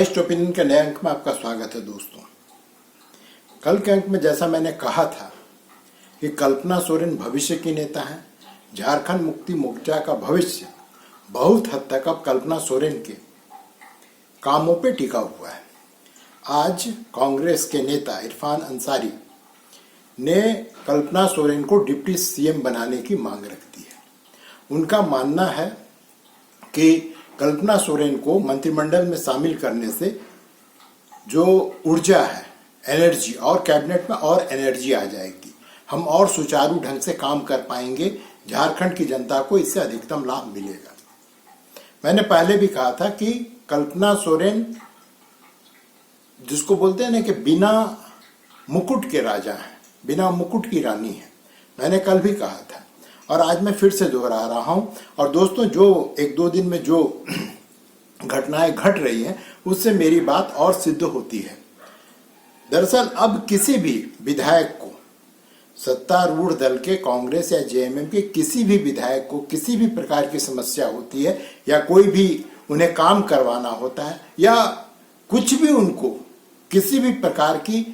Spiced opinion के नए अंक में आपका स्वागत है दोस्तों। कल के अंक में जैसा मैंने कहा था कि कल्पना सोरेन भविष्य की नेता है, झारखंड मुक्ति मोर्चा का भविष्य बहुत हद तक अब कल्पना सोरेन के कामों पे टिका हुआ है। आज कांग्रेस के नेता इरफान अंसारी ने कल्पना सोरेन को डिप्टी सीएम बनाने की मांग रख दी है। उनका मानना है कि कल्पना सोरेन को मंत्रिमंडल में शामिल करने से जो ऊर्जा है, एनर्जी और कैबिनेट में और एनर्जी आ जाएगी, हम और सुचारू ढंग से काम कर पाएंगे, झारखंड की जनता को इससे अधिकतम लाभ मिलेगा। मैंने पहले भी कहा था कि कल्पना सोरेन जिसको बोलते हैं ना कि बिना मुकुट के राजा है, बिना मुकुट की रानी है, मैंने कल भी कहा था और आज मैं फिर से दोहरा रहा हूं। और दोस्तों, जो एक दो दिन में जो घटनाएं घट रही हैं उससे मेरी बात और सिद्ध होती है। दरअसल अब किसी भी विधायक को, सत्तारूढ़ दल के कांग्रेस या जेएमएम के किसी भी विधायक को किसी भी प्रकार की समस्या होती है या कोई भी उन्हें काम करवाना होता है या कुछ भी उनको किसी भी प्रकार की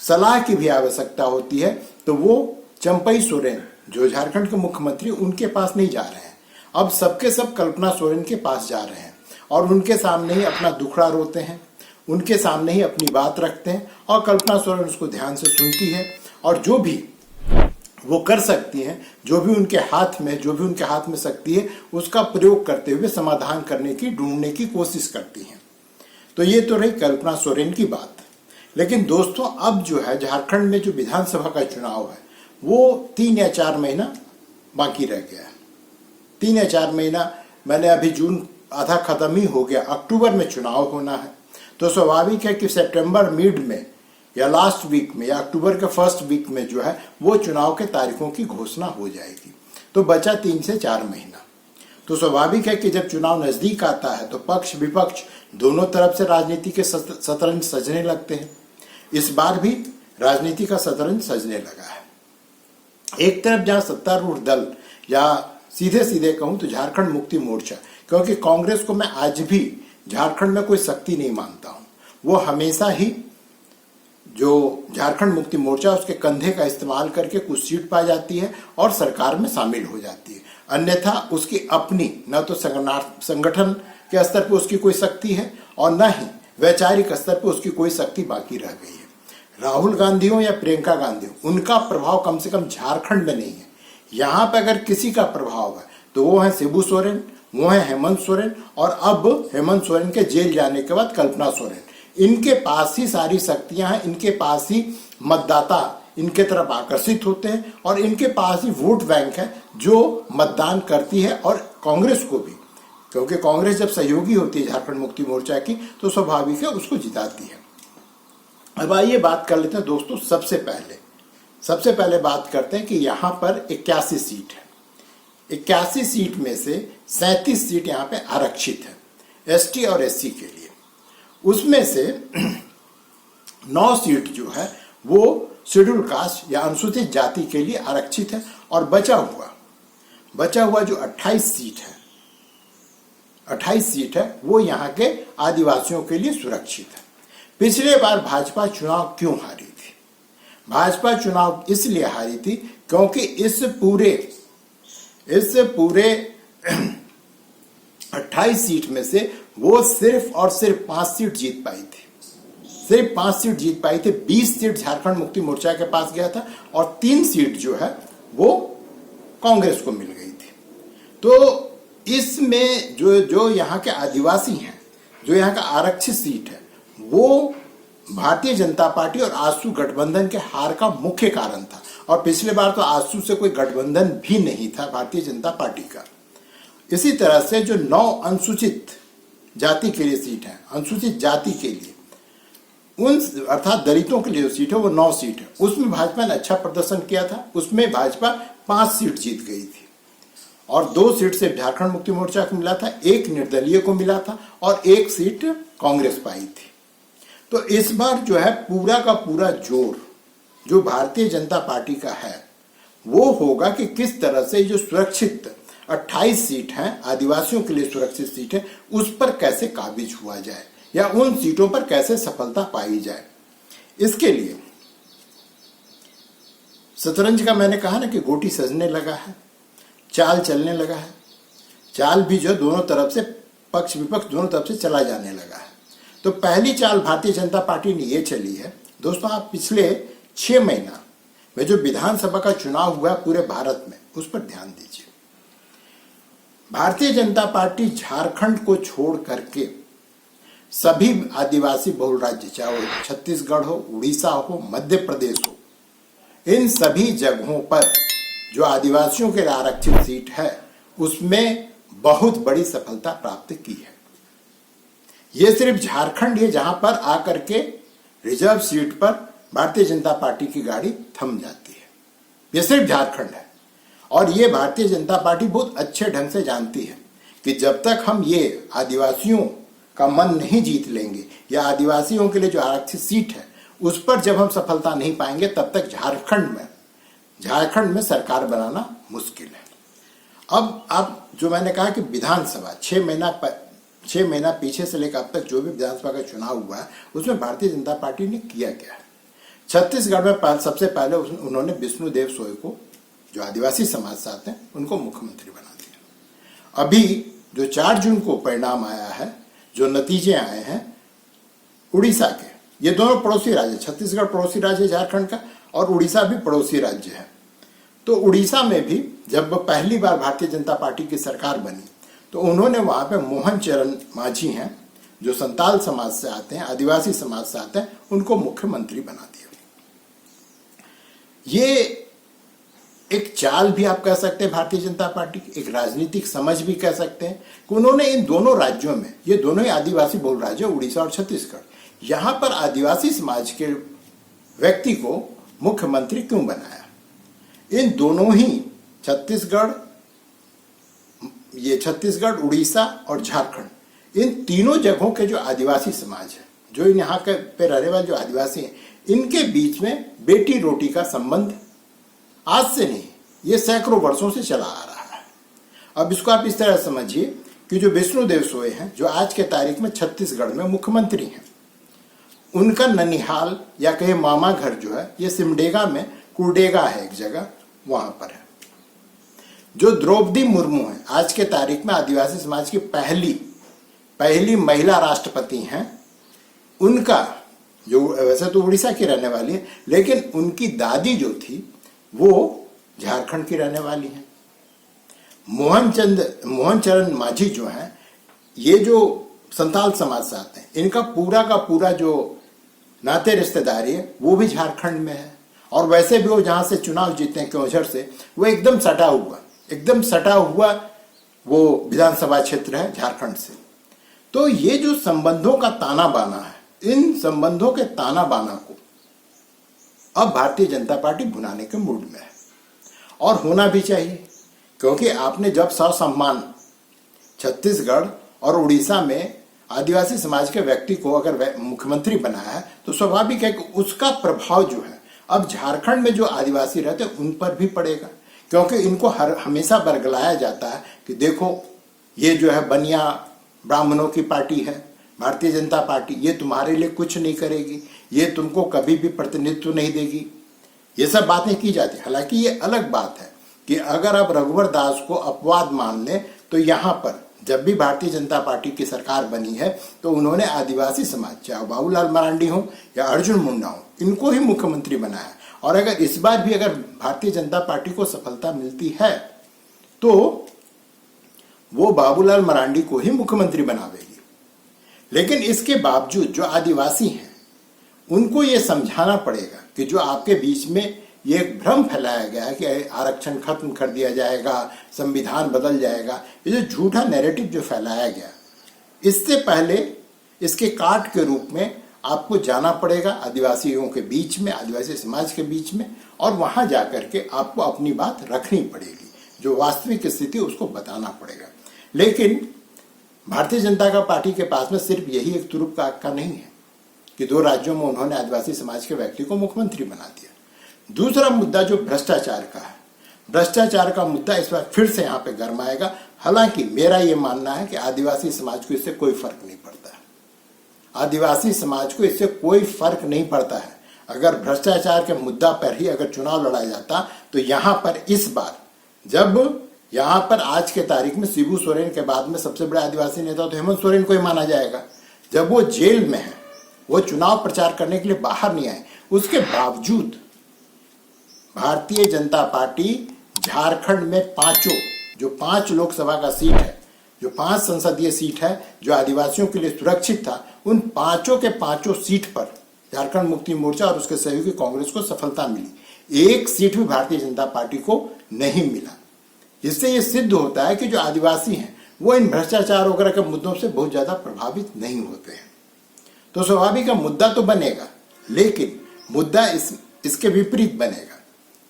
सलाह की भी आवश्यकता होती है तो वो चंपई सोरेन जो झारखंड के मुख्यमंत्री उनके पास नहीं जा रहे हैं। अब सबके सब कल्पना सोरेन के पास जा रहे हैं और उनके सामने ही अपना दुखड़ा रोते हैं, उनके सामने ही अपनी बात रखते हैं और कल्पना सोरेन उसको ध्यान से सुनती है और जो भी वो कर सकती हैं, जो भी उनके हाथ में शक्ति है उसका प्रयोग करते हुए समाधान करने की, ढूंढने की कोशिश करती हैं। तो ये तो रही कल्पना सोरेन की बात। लेकिन दोस्तों, अब जो है झारखंड में जो विधानसभा का चुनाव है वो 3 या 4 महीना बाकी रह गया है। 3 या 4 महीना, मैंने अभी जून आधा खत्म ही हो गया, अक्टूबर में चुनाव होना है। तो स्वाभाविक है कि सितंबर मिड में या लास्ट वीक में या अक्टूबर के फर्स्ट वीक में जो है वो चुनाव के तारीखों की घोषणा हो जाएगी। तो बचा 3 से 4 महीना। तो स्वाभाविक है कि जब चुनाव नजदीक आता है तो पक्ष विपक्ष दोनों तरफ से राजनीति के शतरंज सजने लगते हैं। इस बार भी राजनीति का शतरंज सजने लगा है। एक तरफ जहां सत्तारूढ़ दल या सीधे सीधे कहूं तो झारखंड मुक्ति मोर्चा, क्योंकि कांग्रेस को मैं आज भी झारखंड में कोई शक्ति नहीं मानता हूं, वो हमेशा ही जो झारखंड मुक्ति मोर्चा उसके कंधे का इस्तेमाल करके कुछ सीट पा जाती है और सरकार में शामिल हो जाती है। अन्यथा उसकी अपनी न तो संगठन के स्तर पर उसकी कोई शक्ति है और न ही वैचारिक स्तर पर उसकी कोई शक्ति बाकी रह गई है। राहुल गांधी हो या प्रियंका गांधी हो, उनका प्रभाव कम से कम झारखंड में नहीं है। यहाँ पे अगर किसी का प्रभाव है तो वो है शिबू सोरेन, वो है हेमंत सोरेन और अब हेमंत सोरेन के जेल जाने के बाद कल्पना सोरेन। इनके पास ही सारी शक्तियां हैं, इनके पास ही मतदाता इनके तरफ आकर्षित होते हैं और इनके पास ही वोट बैंक है जो मतदान करती है और कांग्रेस को भी, क्योंकि कांग्रेस जब सहयोगी होती है झारखंड मुक्ति मोर्चा की तो स्वाभाविक है उसको जिताती है। अब आइए बात कर लेते हैं दोस्तों। सबसे पहले बात करते हैं कि यहाँ पर 81 सीट है। 81 सीट में से 37 सीट यहाँ पे आरक्षित है एसटी और एससी के लिए। उसमें से 9 सीट जो है वो शेड्यूल कास्ट या अनुसूचित जाति के लिए आरक्षित है और बचा हुआ जो 28 सीट है वो यहाँ के आदिवासियों के लिए सुरक्षित है। पिछले बार भाजपा चुनाव क्यों हारी थी? भाजपा चुनाव इसलिए हारी थी क्योंकि इस पूरे 28 सीट में से वो सिर्फ और सिर्फ 5 सीट जीत पाई थी। सिर्फ 5 सीट जीत पाई थी। 20 सीट झारखंड मुक्ति मोर्चा के पास गया था और 3 सीट जो है वो कांग्रेस को मिल गई थी। तो इसमें जो यहाँ के आदिवासी हैं, जो यहाँ का आरक्षित सीट है, वो भारतीय जनता पार्टी और आजसू गठबंधन के हार का मुख्य कारण था। और पिछले बार तो आजसू से कोई गठबंधन भी नहीं था भारतीय जनता पार्टी का। इसी तरह से जो 9 अनुसूचित जाति के लिए सीट है, अनुसूचित जाति के लिए उन अर्थात दलितों के लिए जो सीट है वो 9 सीट है। उसमें भाजपा ने अच्छा प्रदर्शन किया था। उसमें भाजपा 5 सीट जीत गई थी और 2 सीट से झारखंड मुक्ति मोर्चा को मिला था, 1 निर्दलीय को मिला था और 1 सीट कांग्रेस पाई थी। तो इस बार जो है पूरा का पूरा जोर जो भारतीय जनता पार्टी का है वो होगा कि किस तरह से जो सुरक्षित 28 सीट हैं, आदिवासियों के लिए सुरक्षित सीट है, उस पर कैसे काबिज हुआ जाए या उन सीटों पर कैसे सफलता पाई जाए। इसके लिए शतरंज का मैंने कहा ना कि गोटी सजने लगा है, चाल चलने लगा है। चाल भी जो दोनों तरफ से, पक्ष विपक्ष दोनों तरफ से चला जाने लगा है। तो पहली चाल भारतीय जनता पार्टी ने ये चली है दोस्तों, आप पिछले 6 महीना में जो विधानसभा का चुनाव हुआ पूरे भारत में, उस पर ध्यान दीजिए। भारतीय जनता पार्टी झारखंड को छोड़ करके सभी आदिवासी बहुल राज्य, चाहे वो छत्तीसगढ़ हो, उड़ीसा हो, मध्य प्रदेश हो, इन सभी जगहों पर जो आदिवासियों के लिए आरक्षित सीट है उसमें बहुत बड़ी सफलता प्राप्त की है। ये सिर्फ झारखंड है जहां पर आकर के रिजर्व सीट पर भारतीय जनता पार्टी की गाड़ी थम जाती है। ये सिर्फ झारखंड है। और ये भारतीय जनता पार्टी बहुत अच्छे ढंग से जानती है कि जब तक हम ये आदिवासियों का मन नहीं जीत लेंगे या आदिवासियों के लिए जो आरक्षित सीट है उस पर जब हम सफलता नहीं पाएंगे तब तक झारखंड में सरकार बनाना मुश्किल है। अब जो मैंने कहा कि विधानसभा 6 महीना पीछे से लेकर अब तक जो भी विधानसभा का चुनाव हुआ है उसमें भारतीय जनता पार्टी ने किया क्या है। छत्तीसगढ़ में सबसे पहले उन्होंने विष्णुदेव सोय को, जो आदिवासी समाज से आते हैं, उनको मुख्यमंत्री बना दिया। अभी जो 4 जून को परिणाम आया है, जो नतीजे आए हैं उड़ीसा के, ये दोनों पड़ोसी राज्य, छत्तीसगढ़ पड़ोसी राज्य है झारखंड का और उड़ीसा भी पड़ोसी राज्य है। तो उड़ीसा में भी जब पहली बार भारतीय जनता पार्टी की सरकार बनी तो उन्होंने वहां पे मोहन चरण मांझी हैं, जो संताल समाज से आते हैं, आदिवासी समाज से आते हैं, उनको मुख्यमंत्री बना दिया। ये एक चाल भी आप कह सकते हैं भारतीय जनता पार्टी की, एक राजनीतिक समझ भी कह सकते हैं कि उन्होंने इन दोनों राज्यों में, ये दोनों ही आदिवासी बहुल राज्य उड़ीसा और छत्तीसगढ़, यहां पर आदिवासी समाज के व्यक्ति को मुख्यमंत्री क्यों बनाया। इन दोनों ही छत्तीसगढ़, उड़ीसा और झारखंड, इन तीनों जगहों के जो आदिवासी समाज है, जो यहाँ के पे रहने वाले जो आदिवासी हैं, इनके बीच में बेटी रोटी का संबंध आज से नहीं, ये सैकड़ों वर्षों से चला आ रहा है। अब इसको आप इस तरह समझिए कि जो विष्णुदेव सोय हैं, जो आज के तारीख में छत्तीसगढ़ में मुख्यमंत्री हैं, उनका ननिहाल या कहे मामा घर जो है ये सिमडेगा में, कुरडेगा है एक जगह, वहां पर है। जो द्रौपदी मुर्मू है, आज के तारीख में आदिवासी समाज की पहली महिला राष्ट्रपति हैं, उनका जो वैसे तो उड़ीसा की रहने वाली है, लेकिन उनकी दादी जो थी वो झारखंड की रहने वाली है। मोहन चरण मांझी जो है, ये जो संताल समाज से आते हैं, इनका पूरा का पूरा जो नाते रिश्तेदारी है वो भी झारखंड में है। और वैसे भी वो जहां से चुनाव जीते हैं क्योंझर से, वो एकदम सटा हुआ वो विधानसभा क्षेत्र है झारखंड से। तो ये जो संबंधों का ताना बाना है, इन संबंधों के ताना बाना को अब भारतीय जनता पार्टी भुनाने के मूड में है, और होना भी चाहिए, क्योंकि आपने जब ससम्मान छत्तीसगढ़ और उड़ीसा में आदिवासी समाज के व्यक्ति को अगर मुख्यमंत्री बनाया है तो स्वाभाविक है कि उसका प्रभाव जो है अब झारखंड में जो आदिवासी रहते हैं उन पर भी पड़ेगा, क्योंकि इनको हमेशा बरगलाया जाता है कि देखो ये जो है बनिया ब्राह्मणों की पार्टी है भारतीय जनता पार्टी, ये तुम्हारे लिए कुछ नहीं करेगी, ये तुमको कभी भी प्रतिनिधित्व नहीं देगी, ये सब बातें की जाती है। हालांकि ये अलग बात है कि अगर आप रघुवर दास को अपवाद मान लें तो यहाँ पर जब भी भारतीय जनता पार्टी की सरकार बनी है तो उन्होंने आदिवासी समाज, चाहे बाबूलाल मरांडी हो या अर्जुन मुंडा हो, इनको ही मुख्यमंत्री बनाया। और अगर इस बार भी अगर भारतीय जनता पार्टी को सफलता मिलती है तो वो बाबूलाल मरांडी को ही मुख्यमंत्री बनावेगी। लेकिन इसके बावजूद जो आदिवासी हैं उनको ये समझाना पड़ेगा कि जो आपके बीच में ये एक भ्रम फैलाया गया है कि आरक्षण खत्म कर दिया जाएगा, संविधान बदल जाएगा, ये जो झूठा नैरेटिव जो फैलाया गया, इससे पहले इसके काट के रूप में आपको जाना पड़ेगा आदिवासियों के बीच में, आदिवासी समाज के बीच में, और वहां जाकर के आपको अपनी बात रखनी पड़ेगी, जो वास्तविक स्थिति उसको बताना पड़ेगा। लेकिन भारतीय जनता पार्टी के पास में सिर्फ यही एक तुरुप का अक्का नहीं है कि 2 राज्यों में उन्होंने आदिवासी समाज के व्यक्ति को मुख्यमंत्री बना दिया। दूसरा मुद्दा जो भ्रष्टाचार का है, भ्रष्टाचार का मुद्दा इस बार फिर से यहाँ पे गरमाएगा। हालांकि मेरा ये मानना है कि आदिवासी समाज को इससे कोई फर्क नहीं पड़ता है। आदिवासी समाज को इससे कोई फर्क नहीं पड़ता है। अगर भ्रष्टाचार के मुद्दा पर ही अगर चुनाव लड़ा जाता तो यहां पर इस बार, जब यहां पर आज के तारीख में शिबू सोरेन के बाद में सबसे बड़ा आदिवासी नेता तो हेमंत सोरेन को ही माना जाएगा, जब वो जेल में है, वो चुनाव प्रचार करने के लिए बाहर नहीं आए, उसके बावजूद भारतीय जनता पार्टी झारखंड में जो 5 लोकसभा का सीट है, जो 5 संसदीय सीट है जो आदिवासियों के लिए सुरक्षित था, उन 5 के 5 सीट पर झारखंड मुक्ति मोर्चा और उसके सहयोगी कांग्रेस को सफलता मिली। एक सीट भी भारतीय जनता पार्टी को नहीं मिला। इससे ये सिद्ध होता है कि जो आदिवासी हैं वो इन भ्रष्टाचार वगैरह के मुद्दों से बहुत ज्यादा प्रभावित नहीं होते हैं। तो स्वाभाविक मुद्दा तो बनेगा, लेकिन मुद्दा इसके विपरीत बनेगा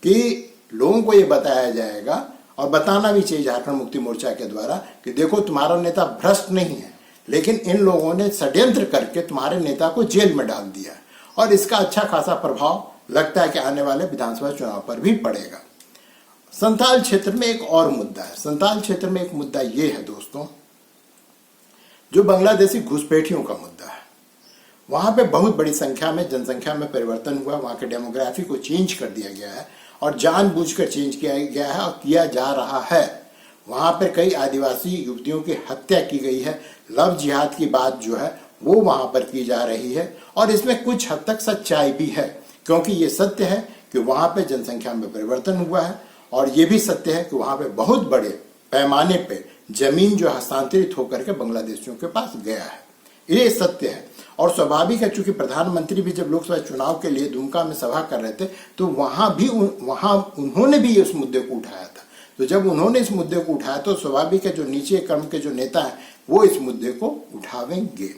कि लोगों को ये बताया जाएगा, और बताना भी चाहिए झारखंड मुक्ति मोर्चा के द्वारा, कि देखो तुम्हारा नेता भ्रष्ट नहीं है, लेकिन इन लोगों ने षड्यंत्र करके तुम्हारे नेता को जेल में डाल दिया, और इसका अच्छा खासा प्रभाव लगता है कि आने वाले विधानसभा चुनाव पर भी पड़ेगा। संथाल क्षेत्र में एक और मुद्दा है। संथाल क्षेत्र में एक मुद्दा ये है दोस्तों, जो बांग्लादेशी घुसपैठियों का मुद्दा है। वहां पे बहुत बड़ी संख्या में जनसंख्या में परिवर्तन हुआ, वहां के डेमोग्राफी को चेंज कर दिया गया है और जानबूझकर चेंज किया गया है और किया जा रहा है। वहां पर कई आदिवासी युवतियों की हत्या की गई है। लव जिहाद की बात जो है वो वहां पर की जा रही है, और इसमें कुछ हद तक सच्चाई भी है, क्योंकि ये सत्य है कि वहां पर जनसंख्या में परिवर्तन हुआ है, और ये भी सत्य है कि वहां पे बहुत बड़े पैमाने पे जमीन जो हस्तांतरित होकर के बांग्लादेशियों के पास गया है। ये सत्य है, और स्वाभाविक है, चूंकि प्रधानमंत्री भी जब लोकसभा चुनाव के लिए दुमका में सभा कर रहे थे तो वहां उन्होंने भी इस मुद्दे को उठाया था। तो जब उन्होंने इस मुद्दे को उठाया तो स्वाभाविक है जो नीचे क्रम के जो नेता हैं वो इस मुद्दे को उठावेंगे,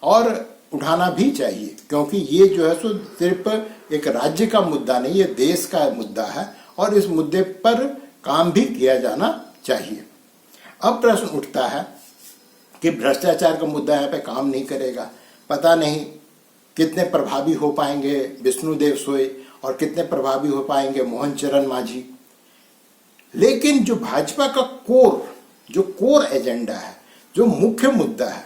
और उठाना भी चाहिए, क्योंकि ये जो है सो सिर्फ एक राज्य का मुद्दा नहीं, ये देश का मुद्दा है, और इस मुद्दे पर काम भी किया जाना चाहिए। अब प्रश्न उठता है कि भ्रष्टाचार का मुद्दा यहाँ पे काम नहीं करेगा, पता नहीं कितने प्रभावी हो पाएंगे विष्णुदेव सोय और कितने प्रभावी हो पाएंगे मोहन चरण मांझी। लेकिन जो भाजपा का कोर एजेंडा है, जो मुख्य मुद्दा है,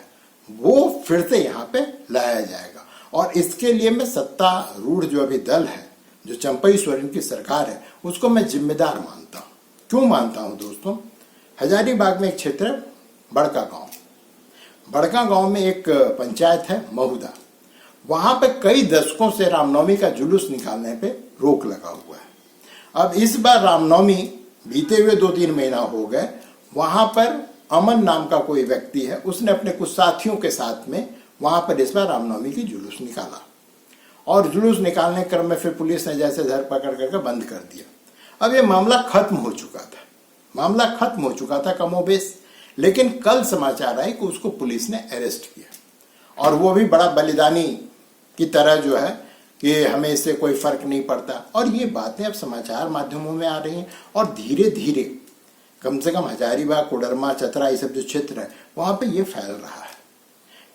वो फिर से यहाँ पे लाया जाएगा, और इसके लिए मैं सत्तारूढ़ जो अभी दल है, जो चंपई सोरेन की सरकार है, उसको मैं जिम्मेदार मानता हूं। क्यों मानता हूं दोस्तों? हजारीबाग में एक क्षेत्र है बड़का गांव में एक पंचायत है महुदा। वहां पे कई दशकों से रामनवमी का जुलूस निकालने पे रोक लगा हुआ है। अब इस बार रामनवमी बीते हुए 2-3 महीना हो गए, वहां पर अमन नाम का कोई व्यक्ति है, उसने अपने कुछ साथियों के साथ में वहां पर इस बार रामनवमी की जुलूस निकाला, और जुलूस निकालने क्रम में फिर पुलिस ने जैसे धर पकड़ करके बंद कर दिया। अब ये मामला खत्म हो चुका था कमोबेश, लेकिन कल समाचार आए कि उसको पुलिस ने अरेस्ट किया, और वो भी बड़ा बलिदानी की तरह जो है कि हमें इससे कोई फर्क नहीं पड़ता। और ये बातें अब समाचार माध्यमों में आ रही हैं, और धीरे धीरे कम से कम हजारीबाग, कोडरमा, चतरा, ये सब जो क्षेत्र है वहां पे ये फैल रहा है,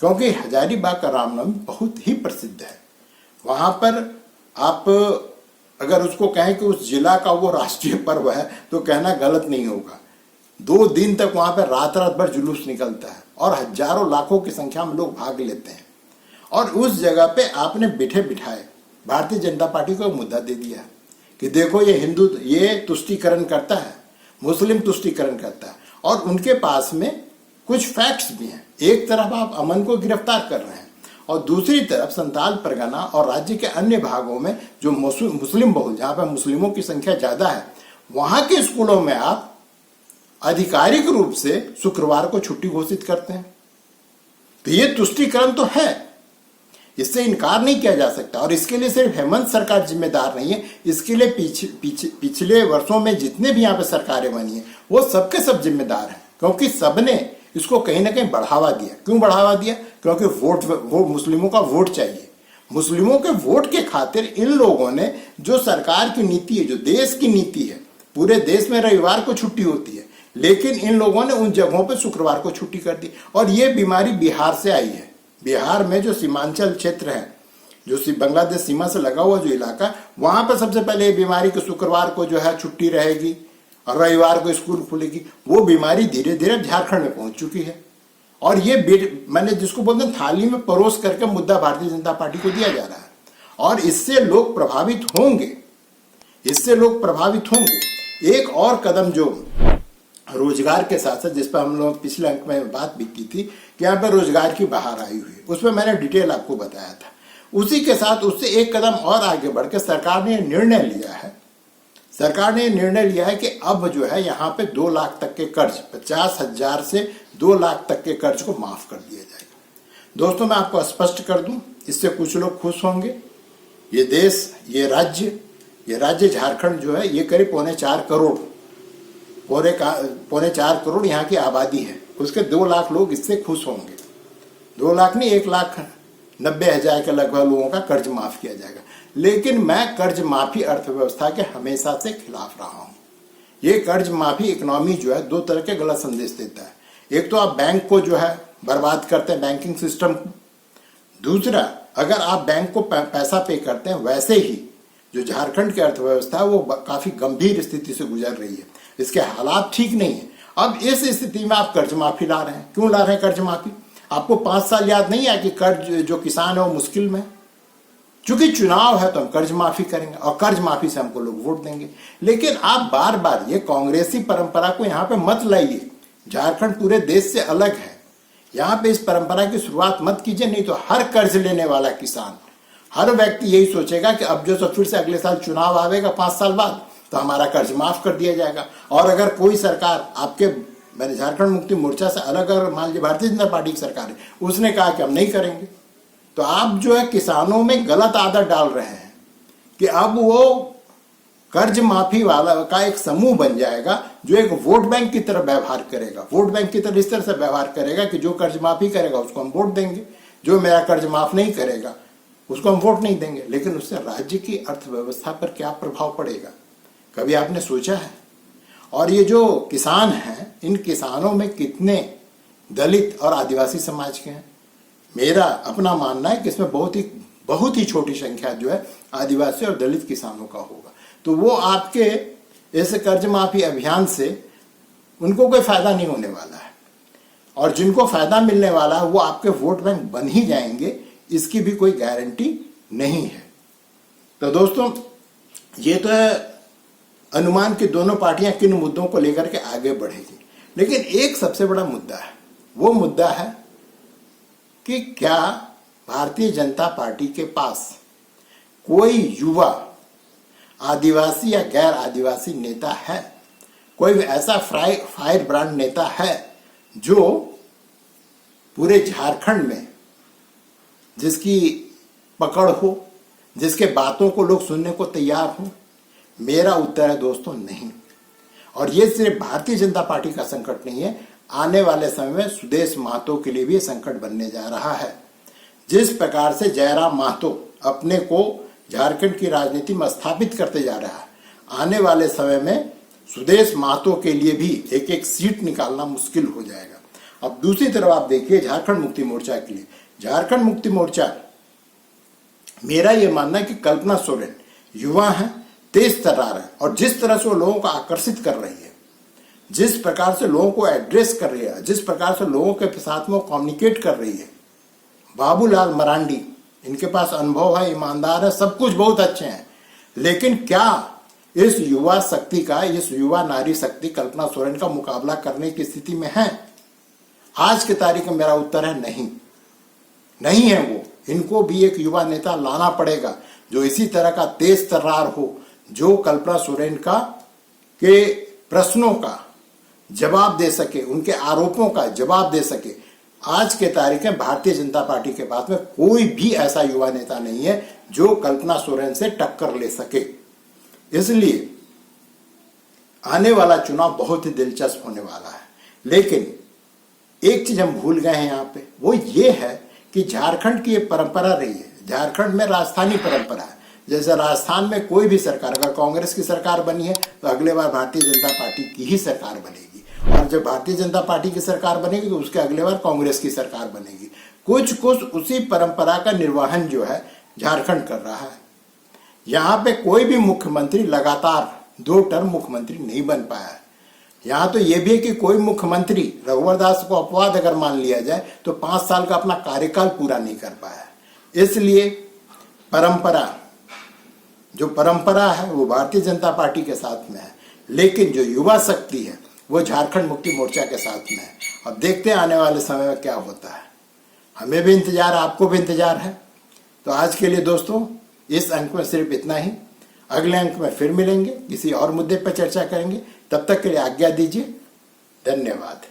क्योंकि हजारीबाग का रामनवमी बहुत ही प्रसिद्ध है। वहां पर आप अगर उसको कहें कि उस जिला का वो राष्ट्रीय पर्व है तो कहना गलत नहीं होगा। 2 दिन तक वहां पर रात भर जुलूस निकलता है, और हजारों लाखों की संख्या में लोग भाग लेते हैं, और उस जगह पे आपने बिठाए भारतीय जनता पार्टी को मुद्दा दे दिया कि देखो ये तुष्टीकरण करता है, मुस्लिम तुष्टीकरण करता है, और उनके पास में कुछ फैक्ट्स भी हैं। एक तरफ आप अमन को गिरफ्तार कर रहे हैं, और दूसरी तरफ संताल परगना और राज्य के अन्य भागों में जो मुस्लिम बहुल, जहां पर मुस्लिमों की संख्या ज्यादा है, वहां के स्कूलों में आप आधिकारिक रूप से शुक्रवार को छुट्टी घोषित करते हैं। तो ये तुष्टीकरण तो है, इससे इनकार नहीं किया जा सकता, और इसके लिए सिर्फ हेमंत सरकार जिम्मेदार नहीं है, इसके लिए पिछले वर्षों में जितने भी यहाँ पे सरकारें बनी है वो सबके सब जिम्मेदार हैं, क्योंकि सबने इसको कहीं ना कहीं बढ़ावा दिया। क्यों बढ़ावा दिया? क्योंकि वो मुस्लिमों का वोट चाहिए। मुस्लिमों के वोट के खातिर इन लोगों ने जो सरकार की नीति है, जो देश की नीति है, पूरे देश में रविवार को छुट्टी होती है, लेकिन इन लोगों ने उन जगहों पर शुक्रवार को छुट्टी कर दी। और ये बीमारी बिहार से आई है। बिहार में जो सीमांचल क्षेत्र है, जो बांग्लादेश सीमा से लगा हुआ जो इलाका, वहां पर सबसे पहले ये बीमारी को शुक्रवार को जो है छुट्टी रहेगी और रविवार को स्कूल खुलेगी। वो बीमारी धीरे धीरे झारखंड में पहुंच चुकी है, और ये मैंने जिसको बोलते हैं थाली में परोस करके मुद्दा भारतीय जनता पार्टी को दिया जा रहा है, और इससे लोग प्रभावित होंगे, इससे लोग प्रभावित होंगे। एक और कदम जो रोजगार के साथ साथ, जिस पर हम लोग पिछले अंक में बात भी की थी कि यहाँ पर रोजगार की बहार आई हुई है, उसमें मैंने डिटेल आपको बताया था। उसी के साथ उससे एक कदम और आगे बढ़कर सरकार ने निर्णय लिया है, सरकार ने निर्णय लिया है कि अब जो है यहाँ पे 2 लाख तक के कर्ज, 50,000 से 2 लाख तक के कर्ज को माफ कर दिया जाएगा। दोस्तों मैं आपको स्पष्ट कर दूं, इससे कुछ लोग खुश होंगे। ये देश, ये राज्य झारखंड जो है, ये करीब 4.25 करोड़, पौने 4 करोड़ यहाँ की आबादी है, उसके 2 लाख लोग इससे खुश होंगे। 2 लाख नहीं, 1,90,000 के लगभग लोगों का कर्ज माफ किया जाएगा। लेकिन मैं कर्ज माफी अर्थव्यवस्था के हमेशा से खिलाफ रहा हूं। ये कर्ज माफी इकोनॉमी जो है 2 तरह के गलत संदेश देता है। एक तो आप बैंक को जो है बर्बाद करते हैं, बैंकिंग सिस्टम को। दूसरा, अगर आप बैंक को पैसा पे करते हैं, वैसे ही जो झारखंड की अर्थव्यवस्था है वो काफी गंभीर स्थिति से गुजर रही है, इसके हालात ठीक नहीं है। अब इस स्थिति में आप कर्ज माफी ला रहे हैं। क्यों ला रहे हैं कर्ज माफी? आपको 5 साल याद नहीं है कि कर्ज जो किसान है वो मुश्किल में, चूंकि चुनाव है तो हम कर्ज माफी करेंगे और कर्ज माफी से हमको लोग वोट देंगे। लेकिन आप बार बार ये कांग्रेसी परंपरा को यहाँ पे मत लाइए। झारखंड पूरे देश से अलग है, यहाँ पे इस परंपरा की शुरुआत मत कीजिए, नहीं तो हर कर्ज लेने वाला किसान, हर व्यक्ति यही सोचेगा कि अब जो फिर से अगले साल चुनाव आवेगा 5 साल बाद, तो हमारा कर्ज माफ कर दिया जाएगा। और अगर कोई सरकार आपके, मैंने झारखंड मुक्ति मोर्चा से अलग, अगर मान लीजिए भारतीय जनता पार्टी की सरकार है, उसने कहा कि हम नहीं करेंगे, तो आप जो है किसानों में गलत आदत डाल रहे हैं कि अब वो कर्ज माफी वाला का एक समूह बन जाएगा जो एक वोट बैंक की तरह व्यवहार करेगा। वोट बैंक की तरह इस तरह से व्यवहार करेगा कि जो कर्ज माफी करेगा उसको हम वोट देंगे, जो मेरा कर्ज माफ नहीं करेगा उसको हम वोट नहीं देंगे। लेकिन उससे राज्य की अर्थव्यवस्था पर क्या प्रभाव पड़ेगा, कभी आपने सोचा है? और ये जो किसान हैं, इन किसानों में कितने दलित और आदिवासी समाज के हैं? मेरा अपना मानना है कि इसमें बहुत ही छोटी संख्या जो है आदिवासी और दलित किसानों का होगा। तो वो आपके इस कर्ज माफी अभियान से उनको कोई फायदा नहीं होने वाला है, और जिनको फायदा मिलने वाला है वो आपके वोट बैंक बन ही जाएंगे, इसकी भी कोई गारंटी नहीं है। तो दोस्तों, ये तो है अनुमान कि दोनों पार्टियां किन मुद्दों को लेकर के आगे बढ़ेगी। लेकिन एक सबसे बड़ा मुद्दा है, वो मुद्दा है कि क्या भारतीय जनता पार्टी के पास कोई युवा आदिवासी या गैर आदिवासी नेता है, कोई ऐसा फायर ब्रांड नेता है जो पूरे झारखंड में जिसकी पकड़ हो, जिसके बातों को लोग सुनने को तैयार हो? मेरा उत्तर है दोस्तों, नहीं। और ये सिर्फ भारतीय जनता पार्टी का संकट नहीं है, आने वाले समय में सुदेश महतो के लिए भी संकट बनने जा रहा है। जिस प्रकार से जयराम महतो अपने को झारखंड की राजनीति में स्थापित करते जा रहा है, आने वाले समय में सुदेश महतो के लिए भी एक एक सीट निकालना मुश्किल हो जाएगा। अब दूसरी तरफ आप देखिए झारखंड मुक्ति मोर्चा के लिए, झारखंड मुक्ति मोर्चा, मेरा यह मानना है कि कल्पना सोरेन युवा है, तेज तर्रार है, और जिस तरह से वो लोगों को आकर्षित कर रही है, जिस प्रकार से लोगों को एड्रेस कर रही है, जिस प्रकार से लोगों के साथ में कम्युनिकेट कर रही है, बाबूलाल मरांडी, इनके पास अनुभव है, ईमानदार है, सब कुछ बहुत अच्छे हैं। लेकिन क्या इस युवा शक्ति का, इस युवा नारी शक्ति कल्पना सोरेन का मुकाबला करने की स्थिति में है? आज की तारीख में मेरा उत्तर है नहीं, नहीं है वो। इनको भी एक युवा नेता लाना पड़ेगा जो इसी तरह का तेज तर्रार हो, जो कल्पना सोरेन का के प्रश्नों का जवाब दे सके, उनके आरोपों का जवाब दे सके। आज के तारीख में भारतीय जनता पार्टी के पास में कोई भी ऐसा युवा नेता नहीं है जो कल्पना सोरेन से टक्कर ले सके। इसलिए आने वाला चुनाव बहुत ही दिलचस्प होने वाला है। लेकिन एक चीज हम भूल गए हैं यहाँ पे, वो ये है कि झारखंड की ये परंपरा रही है, झारखंड में राजस्थानी परंपरा है। जैसे राजस्थान में कोई भी सरकार, अगर कांग्रेस की सरकार बनी है तो अगले बार भारतीय जनता पार्टी की ही सरकार बनेगी, और जब भारतीय जनता पार्टी की सरकार बनेगी तो उसके अगले बार कांग्रेस की सरकार बनेगी। कुछ उसी परंपरा का निर्वहन जो है झारखंड कर रहा है। यहाँ पे कोई भी मुख्यमंत्री लगातार 2 टर्म मुख्यमंत्री नहीं बन पाया है। यहाँ तो ये भी है कि कोई मुख्यमंत्री, रघुवर दास को अपवाद अगर मान लिया जाए, तो 5 साल का अपना कार्यकाल पूरा नहीं कर पाया। इसलिए जो परंपरा है वो भारतीय जनता पार्टी के साथ में है, लेकिन जो युवा शक्ति है वो झारखंड मुक्ति मोर्चा के साथ में है। अब देखते हैं आने वाले समय में क्या होता है। हमें भी इंतजार, आपको भी इंतजार है। तो आज के लिए दोस्तों इस अंक में सिर्फ इतना ही। अगले अंक में फिर मिलेंगे, किसी और मुद्दे पर चर्चा करेंगे। तब तक के लिए आज्ञा दीजिए। धन्यवाद।